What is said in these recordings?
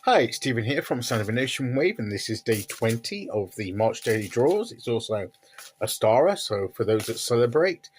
Hi, it's Stephen here from Son of a Nation Wave, and this is day 20 of the March Daily Draws. It's also Ostara, so for those that celebrate,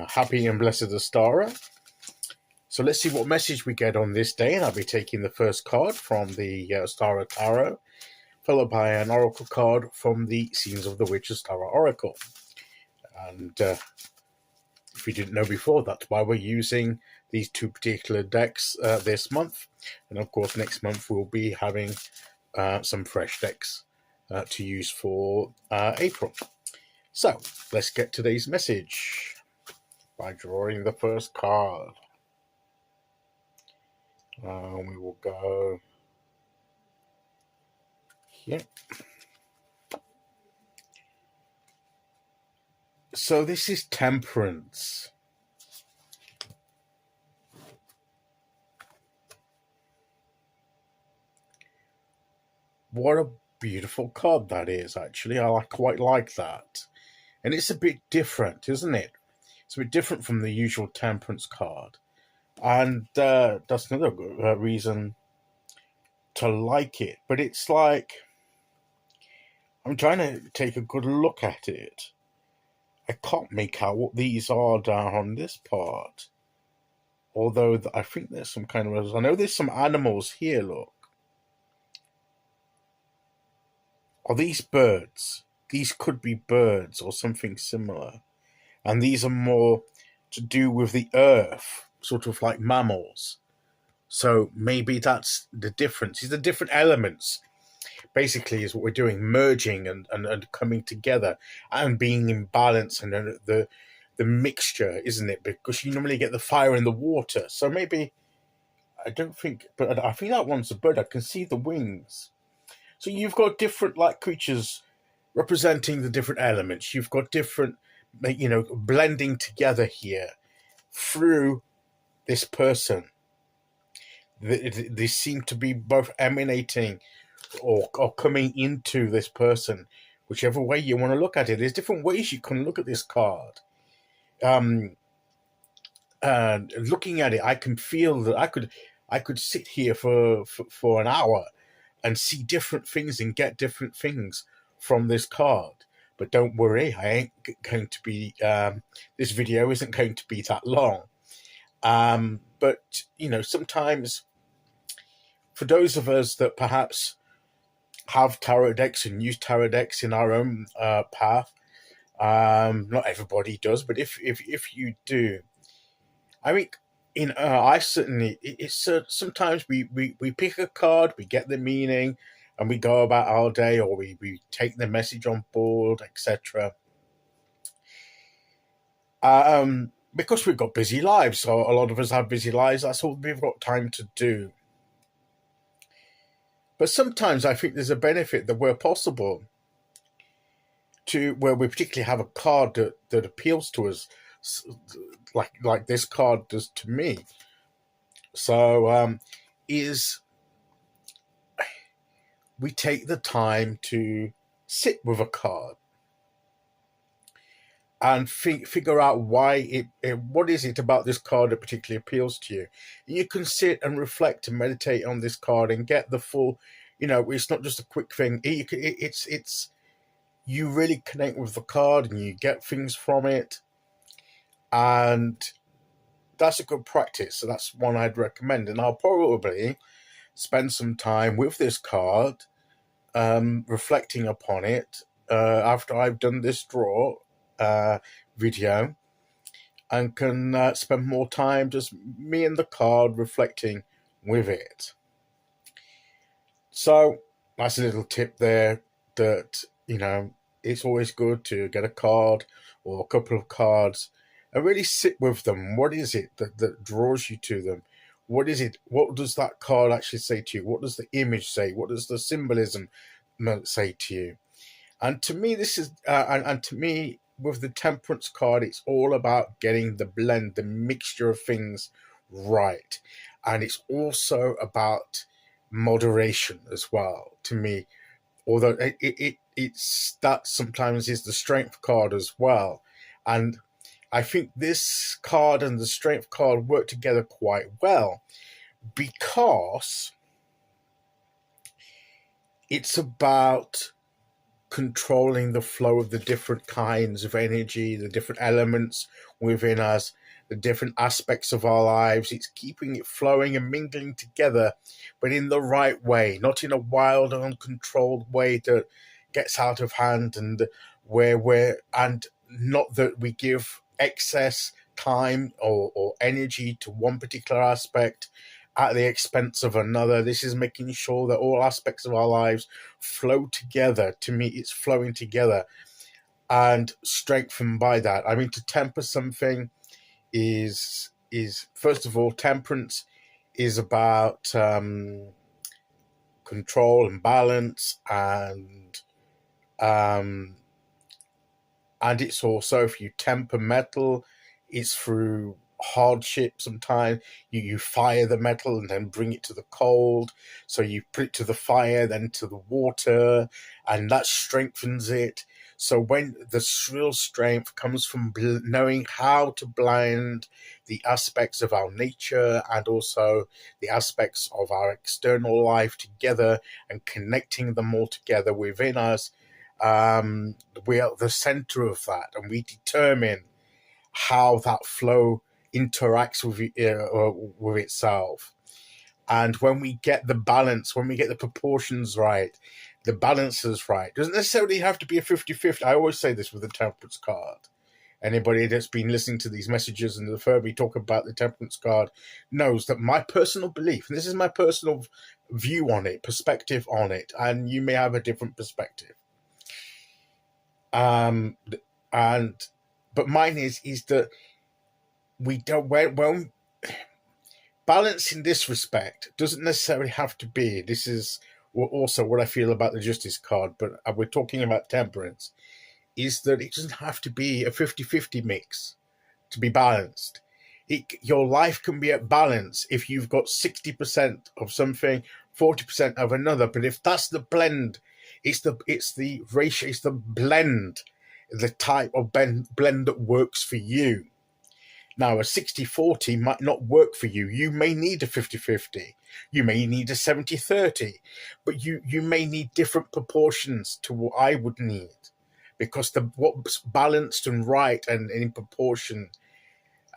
happy and blessed Ostara. So let's see what message we get on this day, and I'll be taking the first card from the Ostara Tarot, followed by an oracle card from the Scenes of the Witch Ostara Oracle. And if you didn't know before, that's why we're using these two particular decks this month. And of course, next month we'll be having some fresh decks to use for April. So let's get today's message by drawing the first card. We will go here. So this is Temperance. What a beautiful card that is, actually. I quite like that. And it's a bit different, isn't it? It's a bit different from the usual Temperance card. And that's another reason to like it. But it's like, I'm trying to take a good look at it. I can't make out what these are down on this part. Although I think there's some kind of... I know there's some animals here, look. Are these birds? These could be birds or something similar. And these are more to do with the earth, sort of like mammals. So maybe that's the difference. These are different elements, basically, is what we're doing, merging and coming together and being in balance, and the mixture, isn't it? Because you normally get the fire and the water. So maybe, I don't think, but I think that one's a bird. I can see the wings. So you've got different like creatures representing the different elements. You've got different, blending together here through this person. They seem to be both emanating or coming into this person, whichever way you want to look at it. There's different ways you can look at this card. And looking at it, I can feel that I could sit here for an hour and see different things and get different things from this card. But don't worry, I ain't going to be, this video isn't going to be that long. But, sometimes for those of us that perhaps have tarot decks and use tarot decks in our own path, not everybody does, but if you do, I mean, I certainly, it's sometimes we pick a card, we get the meaning, and we go about our day, or we take the message on board, etc. Because we've got busy lives, so a lot of us have busy lives, that's all we've got time to do. But sometimes I think there's a benefit that where possible, to where we particularly have a card that appeals to us, like this card does to me. So is we take the time to sit with a card and figure out why what is it about this card that particularly appeals to you. You can sit and reflect and meditate on this card and get the full, it's not just a quick thing. It's you really connect with the card and you get things from it, and that's a good practice. So that's one I'd recommend, and I'll probably spend some time with this card, reflecting upon it after I've done this draw video, and can spend more time just me and the card reflecting with it. So that's a little tip there, that it's always good to get a card or a couple of cards and really sit with them. What is it that draws you to them? What is it? What does that card actually say to you? What does the image say? What does the symbolism say to you? And to me, this is, and to me, with the Temperance card, it's all about getting the blend, the mixture of things right. And it's also about moderation as well, to me. Although it's that sometimes is the Strength card as well. And I think this card and the Strength card work together quite well, because it's about controlling the flow of the different kinds of energy, the different elements within us, the different aspects of our lives. It's keeping it flowing and mingling together, but in the right way, not in a wild and uncontrolled way that gets out of hand, and and not that we give excess time or energy to one particular aspect at the expense of another. This is making sure that all aspects of our lives flow together. To me, it's flowing together and strengthened by that. I mean, to temper something is first of all, temperance is about control and balance, um, and it's also, if you temper metal, it's through hardship. Sometimes you fire the metal and then bring it to the cold, so you put it to the fire, then to the water, and that strengthens it. So when the real strength comes from knowing how to blend the aspects of our nature and also the aspects of our external life together and connecting them all together within us, we are at the center of that, and we determine how that flow interacts with itself. And when we get the balance, when we get the proportions right, the balances right, doesn't necessarily have to be a 50-50. I always say this with the temperance card. Anybody that's been listening to these messages and heard me talk about the temperance card knows that my personal belief, and this is my personal view on it, perspective on it, and you may have a different perspective. But mine is that we don't, when balance in this respect doesn't necessarily have to be, this is also what I feel about the Justice card, but we're talking about temperance, is that it doesn't have to be a 50-50 mix to be balanced. Your life can be at balance if you've got 60% of something, 40% of another. But if that's the blend, it's the ratio, it's the blend, the type of blend that works for you. Now, a 60-40 might not work for you. You may need a 50-50. You may need a 70-30. But you may need different proportions to what I would need. Because what's balanced and right and in proportion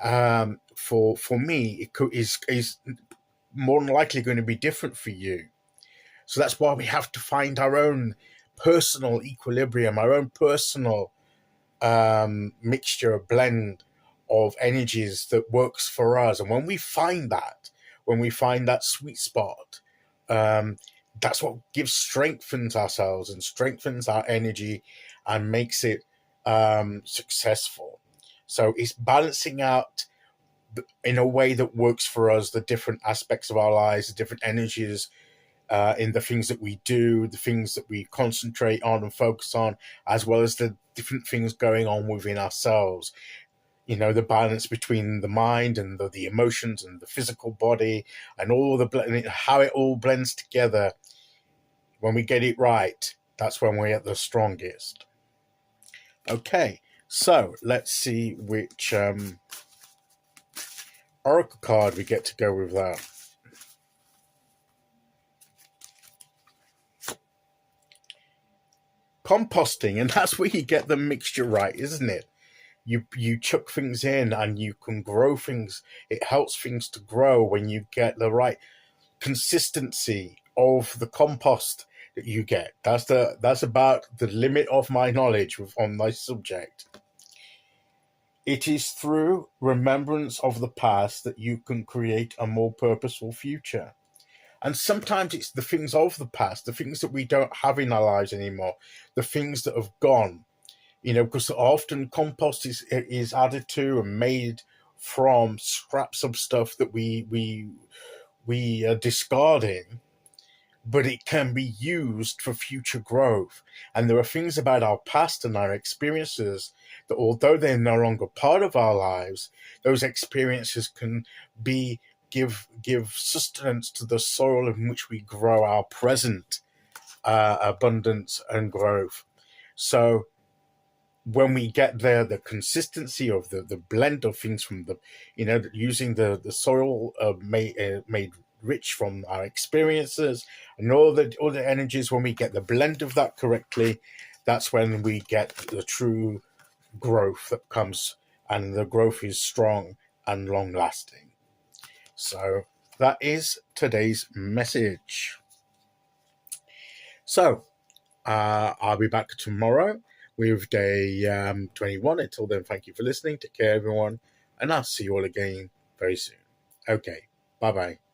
for me is more than likely going to be different for you. So that's why we have to find our own personal equilibrium, our own personal mixture, a blend of energies that works for us. And when we find that sweet spot, that's what strengthens ourselves and strengthens our energy and makes it successful. So it's balancing out in a way that works for us the different aspects of our lives, the different energies in the things that we do, the things that we concentrate on and focus on, as well as the different things going on within ourselves. You know, the balance between the mind and the emotions and the physical body and how it all blends together. When we get it right, that's when we're at the strongest. Okay, so let's see which oracle card we get to go with that. Composting, and that's where you get the mixture right, isn't it? You chuck things in and you can grow things. It helps things to grow when you get the right consistency of the compost that you get. That's about the limit of my knowledge on my subject. It is through remembrance of the past that you can create a more purposeful future. And sometimes it's the things of the past, the things that we don't have in our lives anymore, the things that have gone. You know, because often compost is added to and made from scraps of stuff that we are discarding, but it can be used for future growth. And there are things about our past and our experiences that, although they're no longer part of our lives, those experiences can give sustenance to the soil in which we grow our present abundance and growth. So when we get there, the consistency of the blend of things from using the soil made rich from our experiences and all the energies. When we get the blend of that correctly, that's when we get the true growth that comes, and the growth is strong and long lasting. So that is today's message. So I'll be back tomorrow with day 21. Until then, thank you for listening. Take care, everyone, and I'll see you all again very soon. Okay, bye bye.